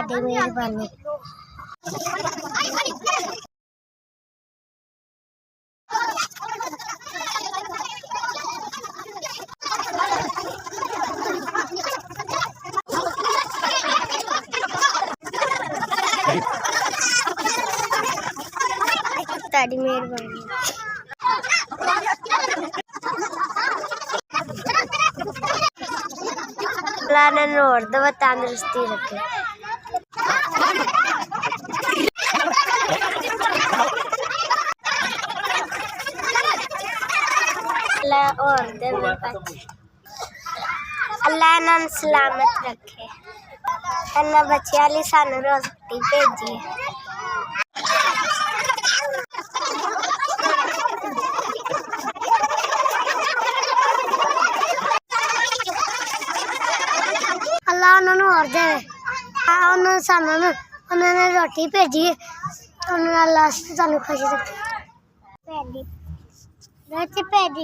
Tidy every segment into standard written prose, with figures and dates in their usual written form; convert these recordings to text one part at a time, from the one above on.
ਤੁਹਾਡੀ ਮਿਹਰਬਾਨੀ। ਤੁਹਾਡੀ ਮਿਹਰਬਾਨੀ। अल्लाह ने नूर दे व तंदुरुस्ती रखे। अल्लाह और दे अल्लाह इन्हां नूं सलामत रखे। इन्हां बच्चियां लई सानूं रोटी भेजी है। अल्लाह उन्होंने और दे उन्होंने सानू उन्होंने रोटी भेजी है। उन्होंने अल्लाह सानू खुश रखे। रोटी भेजी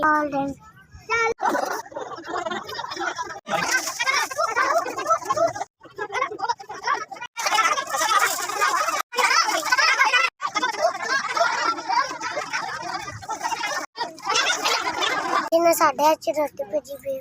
इन्हें साढ़े रोटी भेजी भी।